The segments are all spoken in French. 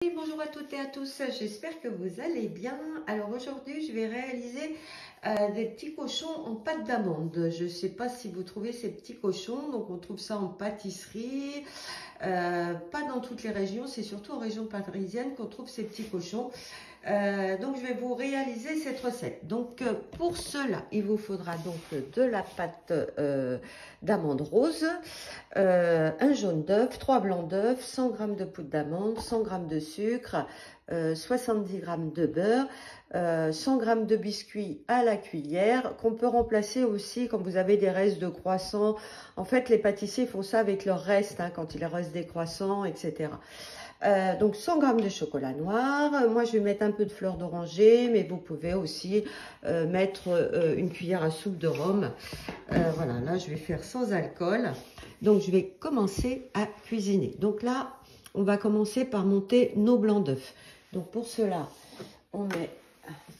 Et bonjour à toutes et à tous, j'espère que vous allez bien. Alors aujourd'hui je vais réaliser des petits cochons en pâte d'amande. Je ne sais pas si vous trouvez ces petits cochons, donc on trouve ça en pâtisserie, pas dans toutes les régions, c'est surtout en région parisienne qu'on trouve ces petits cochons. Donc je vais vous réaliser cette recette. Donc pour cela, il vous faudra donc de la pâte d'amande rose, un jaune d'œuf, 3 blancs d'œuf, 100 g de poudre d'amande, 100 g de sucre, 70 g de beurre, 100 g de biscuits à la cuillère, qu'on peut remplacer aussi quand vous avez des restes de croissants. En fait, les pâtissiers font ça avec leurs restes, hein, quand il leur reste des croissants, etc. Donc 100 g de chocolat noir. Moi je vais mettre un peu de fleur d'oranger, mais vous pouvez aussi mettre une cuillère à soupe de rhum. Voilà, là je vais faire sans alcool. Donc je vais commencer à cuisiner. Donc là on va commencer par monter nos blancs d'œufs. Donc pour cela on met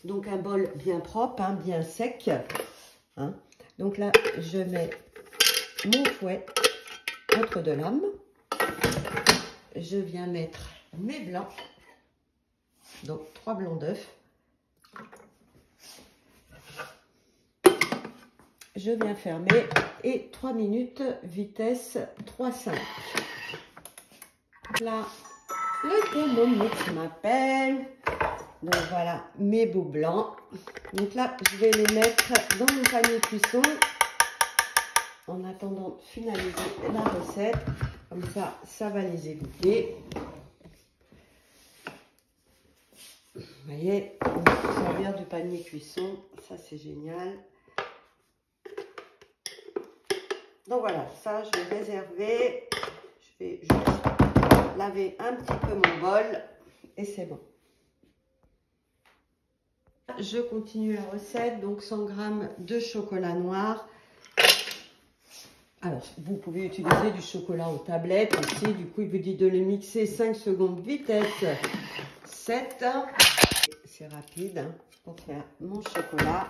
donc un bol bien propre, hein, bien sec, hein. Donc là je mets mon fouet entre deux lames. Je viens mettre mes blancs, donc 3 blancs d'œufs. Je viens fermer et 3 minutes, vitesse 3,5. Là, le Thermomix m'appelle. Donc voilà mes beaux blancs. Donc là, je vais les mettre dans mon panier cuisson en attendant de finaliser la recette. Comme ça, ça va les éviter. Vous voyez, on peut se servir du panier cuisson. Ça, c'est génial. Donc voilà, ça, je vais réserver. Je vais juste laver un petit peu mon bol et c'est bon. Je continue la recette. Donc 100 g de chocolat noir. Alors, vous pouvez utiliser du chocolat aux tablettes aussi. Du coup, il vous dit de le mixer 5 secondes, vitesse 7. C'est rapide, hein, pour faire mon chocolat.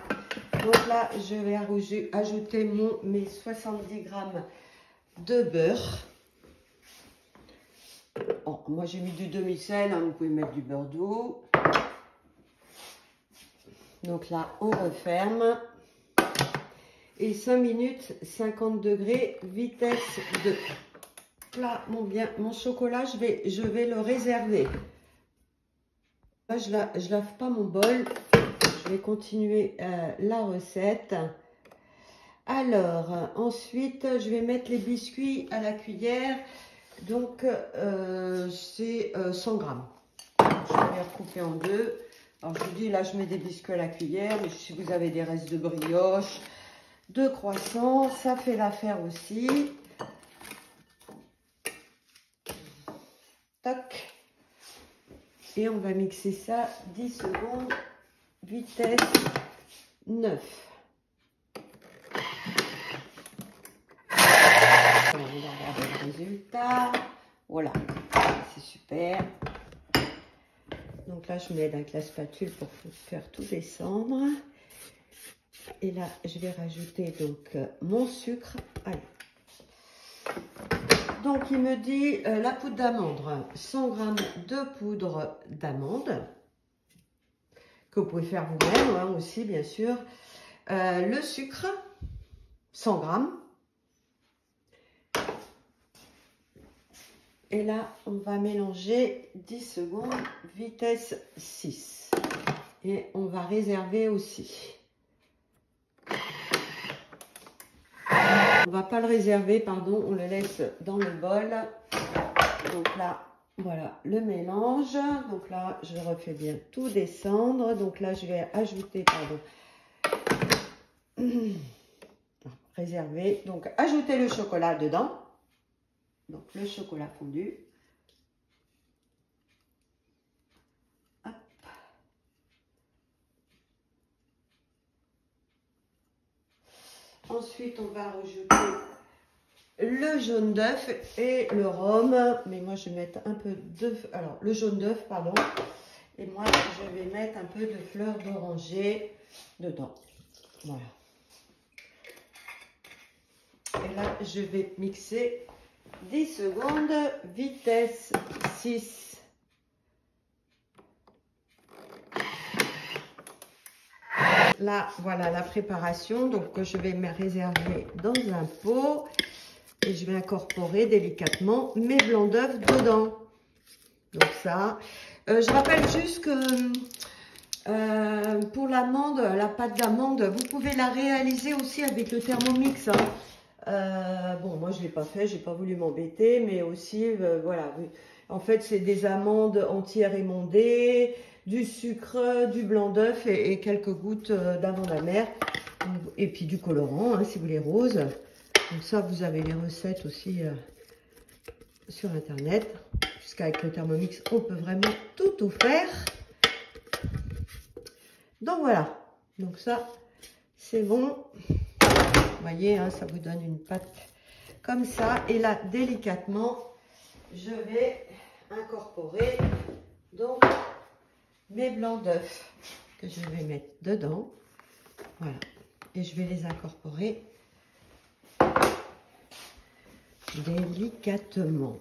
Donc là, je vais ajouter mes 70 g de beurre. Bon, moi, j'ai mis du demi-sel, hein, vous pouvez mettre du beurre doux. Donc là, on referme. Et 5 minutes, 50 degrés, vitesse 2. Là, mon chocolat, je vais le réserver. Là, je lave pas mon bol. Je vais continuer la recette. Alors, ensuite, je vais mettre les biscuits à la cuillère. Donc, c'est 100 g. Je vais les recouper en deux. Alors, je vous dis, là, je mets des biscuits à la cuillère. Mais si vous avez des restes de brioche, de croissants, ça fait l'affaire aussi. Toc. Et on va mixer ça 10 secondes, vitesse 9. On va regarder le résultat. Voilà, c'est super. Donc là, je m'aide avec la spatule pour faire tout descendre. Et là, je vais rajouter donc mon sucre. Allez. Donc, il me dit la poudre d'amande, 100 g de poudre d'amande, que vous pouvez faire vous-même, hein, aussi, bien sûr. Le sucre, 100 g. Et là, on va mélanger 10 secondes, vitesse 6. Et on va réserver aussi. On va pas le réserver, pardon, on le laisse dans le bol. Donc là, voilà le mélange. Donc là, je refais bien tout descendre. Donc là, je vais ajouter, réserver. Donc, ajouter le chocolat dedans. Donc, le chocolat fondu. Hop. Ensuite, on va rajouter le jaune d'œuf et le rhum. Mais moi, je vais mettre un peu d'œuf. Alors, le jaune d'œuf, pardon. Et moi, je vais mettre un peu de fleur d'oranger dedans. Voilà. Et là, je vais mixer 10 secondes, vitesse 6. là, voilà la préparation. Donc, je vais me réserver dans un pot. Et je vais incorporer délicatement mes blancs d'œufs dedans. Donc ça, je rappelle juste que pour l'amande, la pâte d'amande, vous pouvez la réaliser aussi avec le Thermomix. Hein. Bon, moi je ne l'ai pas fait, j'ai pas voulu m'embêter, mais aussi, voilà. En fait, c'est des amandes entières émondées, du sucre, du blanc d'œuf et quelques gouttes d'amande amère. Et puis du colorant, hein, si vous voulez rose. Donc ça, vous avez les recettes aussi sur Internet. Puisqu'avec le Thermomix, on peut vraiment tout faire. Donc voilà. Donc ça, c'est bon. Vous voyez, hein, ça vous donne une pâte comme ça. Et là, délicatement, je vais incorporer donc mes blancs d'œufs que je vais mettre dedans. Voilà. Et je vais les incorporer délicatement.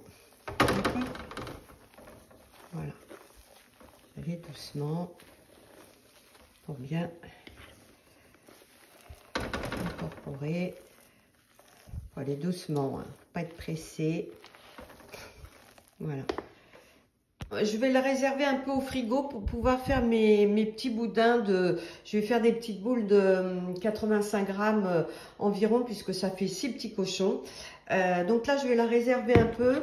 Voilà. Allez doucement pour bien incorporer. Faut aller doucement, hein, pas être pressé. Voilà. Je vais le réserver un peu au frigo pour pouvoir faire mes petits boudins de... Je vais faire des petites boules de 85 grammes environ, puisque ça fait 6 petits cochons. Donc là, je vais la réserver un peu.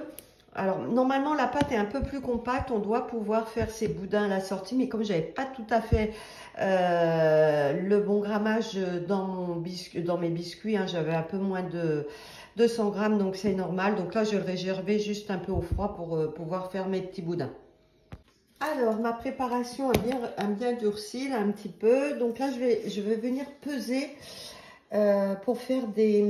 Alors, normalement, la pâte est un peu plus compacte. On doit pouvoir faire ces boudins à la sortie. Mais comme je n'avais pas tout à fait le bon grammage dans mes biscuits, hein, j'avais un peu moins de 200 grammes, donc c'est normal. Donc là, je vais le réserver juste un peu au froid pour pouvoir faire mes petits boudins. Alors, ma préparation a bien durci, là, un petit peu. Donc là, je vais venir peser pour faire des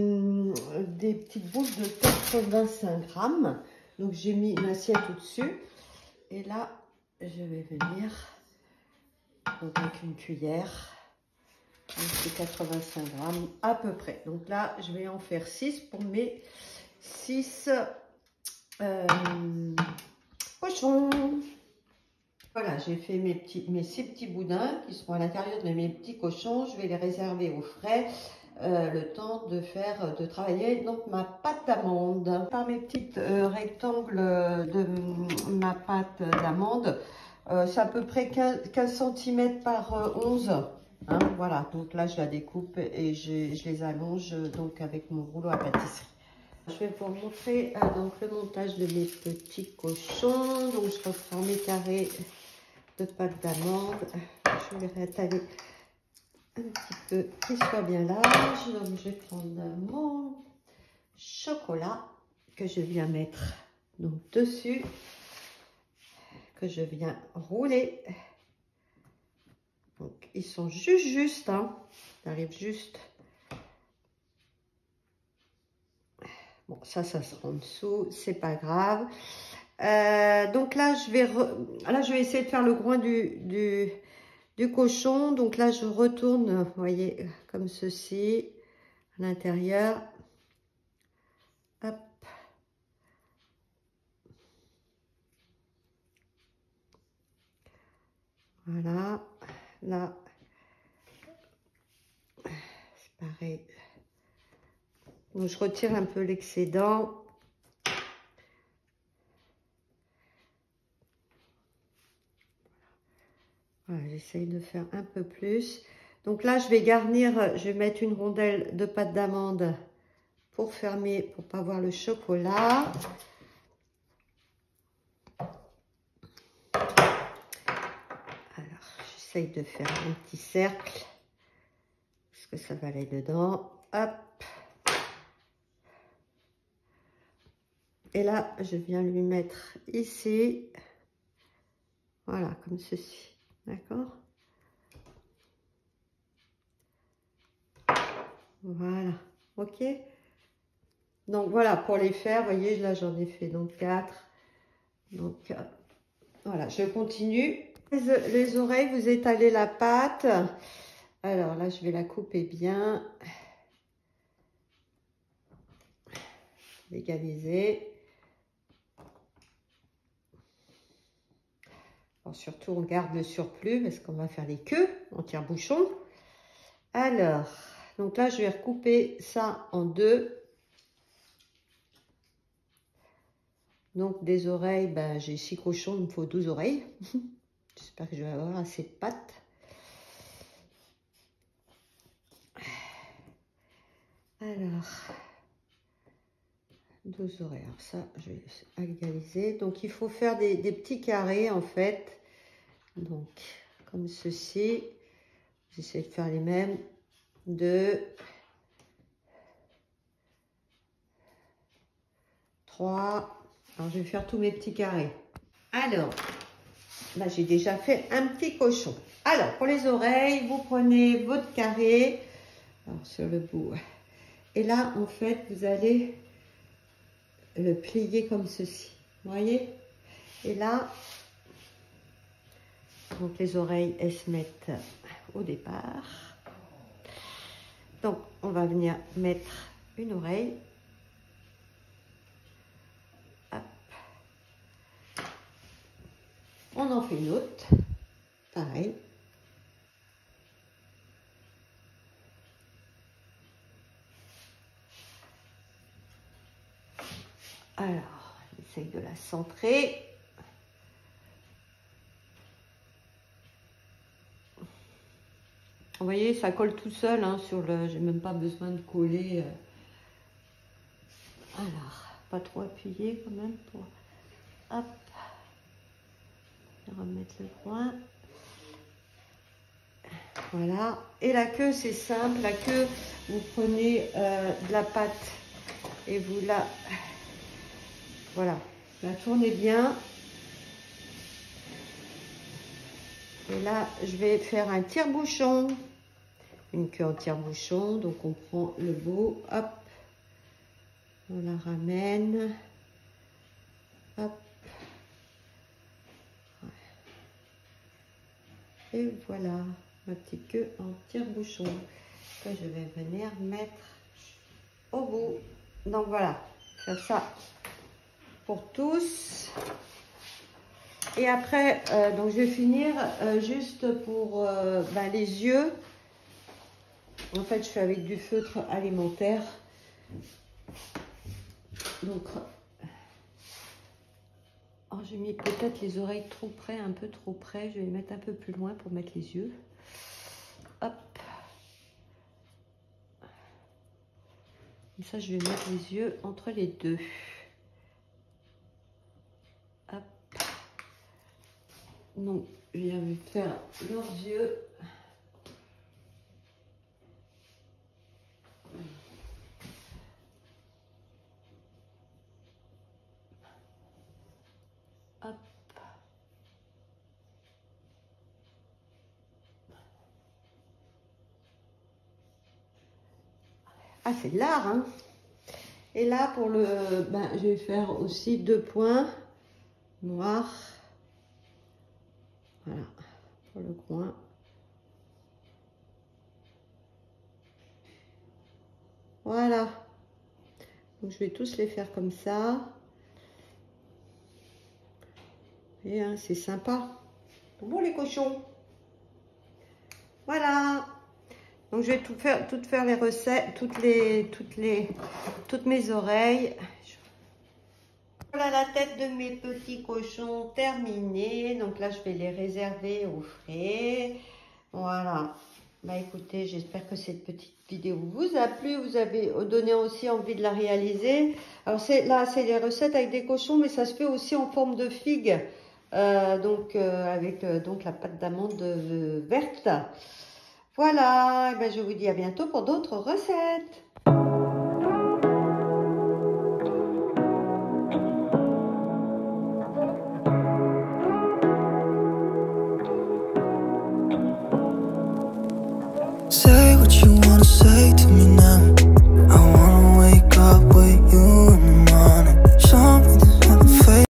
petites boules de 85 grammes. Donc, j'ai mis une assiette au-dessus. Et là, je vais venir donc, avec une cuillère. C'est 85 grammes à peu près. Donc là, je vais en faire 6 pour mes 6 cochons. Voilà, j'ai fait mes 6 petits boudins qui seront à l'intérieur de mes petits cochons. Je vais les réserver au frais le temps de travailler donc ma pâte d'amande. Par mes petites rectangles de ma pâte d'amande, c'est à peu près 15 cm par 11. Hein, voilà, donc là je la découpe et je les allonge donc avec mon rouleau à pâtisserie. Je vais vous montrer donc le montage de mes petits cochons. Donc je reprends mes carrés de pâte d'amande. Je vais les réattaler un petit peu, qu'ils soient bien larges. Donc je vais prendre mon chocolat que je viens mettre donc dessus, que je viens rouler. Donc ils sont juste, hein. Ils arrivent juste. Bon, ça sera en dessous, c'est pas grave. Donc là, je vais essayer de faire le groin du cochon. Donc là, je retourne, vous voyez, comme ceci, à l'intérieur. Hop. Voilà. Là, c'est pareil. Donc, je retire un peu l'excédent. Voilà, j'essaye de faire un peu plus. Donc là, je vais garnir, je vais mettre une rondelle de pâte d'amande pour fermer, pour pas voir le chocolat. Alors, j'essaye de faire un petit cercle, parce que ça va aller dedans. Hop. Et là, je viens lui mettre ici. Voilà, comme ceci. D'accord? Voilà. OK? Donc, voilà, pour les faire, vous voyez, là, j'en ai fait donc 4. Donc, voilà, je continue. Les oreilles, vous étalez la pâte. Alors là, je vais la couper bien. Légaliser. Bon, surtout, on garde le surplus parce qu'on va faire les queues en tire-bouchon. Alors, donc là, je vais recouper ça en deux. Donc, des oreilles, ben, j'ai 6 cochons, il me faut 12 oreilles. J'espère que je vais avoir assez de pattes. Alors, 12 oreilles. Alors ça, je vais égaliser. Donc, il faut faire des petits carrés, en fait. Donc, comme ceci. J'essaie de faire les mêmes. 2, 3. Alors, je vais faire tous mes petits carrés. Alors, là, j'ai déjà fait un petit cochon. Alors, pour les oreilles, vous prenez votre carré. Alors, sur le bout. Et là, en fait, vous allez le plier comme ceci. Vous voyez? Et là, donc les oreilles, elles se mettent au départ. Donc, on va venir mettre une oreille. Hop. On en fait une autre. Pareil. Alors, j'essaye de la centrer. Vous voyez, ça colle tout seul hein, sur le... J'ai même pas besoin de coller. Alors, pas trop appuyer quand même pour... Hop. Je vais remettre le coin. Voilà. Et la queue, c'est simple. La queue, vous prenez de la pâte et vous la... Voilà. La tournez bien. Et là, je vais faire un tire-bouchon. Une queue en tire-bouchon. Donc, on prend le bout. Hop. On la ramène. Hop. Et voilà. Ma petite queue en tire-bouchon. Que je vais venir mettre au bout. Donc, voilà. Faire ça pour tous. Et après, donc je vais finir juste pour ben, les yeux. En fait, je fais avec du feutre alimentaire. Donc, oh, j'ai mis peut-être les oreilles trop près, un peu trop près. Je vais les mettre un peu plus loin pour mettre les yeux. Hop. Comme ça, je vais mettre les yeux entre les deux. Hop. Donc, je viens de faire leurs yeux. Hop. Ah, c'est de l'art, hein. Et là, pour le... Ben, je vais faire aussi 2 points noirs. Voilà, pour le coin. Voilà. Donc, je vais tous les faire comme ça. Et hein, c'est sympa. Bon, les cochons. Voilà. Donc, je vais toutes faire les recettes, toutes mes oreilles. Voilà la tête de mes petits cochons terminée. Donc là, je vais les réserver au frais. Voilà. Bah écoutez, j'espère que cette petite vidéo vous a plu. Vous avez donné aussi envie de la réaliser. Alors là, c'est les recettes avec des cochons, mais ça se fait aussi en forme de figue. Avec donc la pâte d'amande verte. Voilà. Et ben, je vous dis à bientôt pour d'autres recettes. Say what you wanna say to me now. I wanna wake up with you.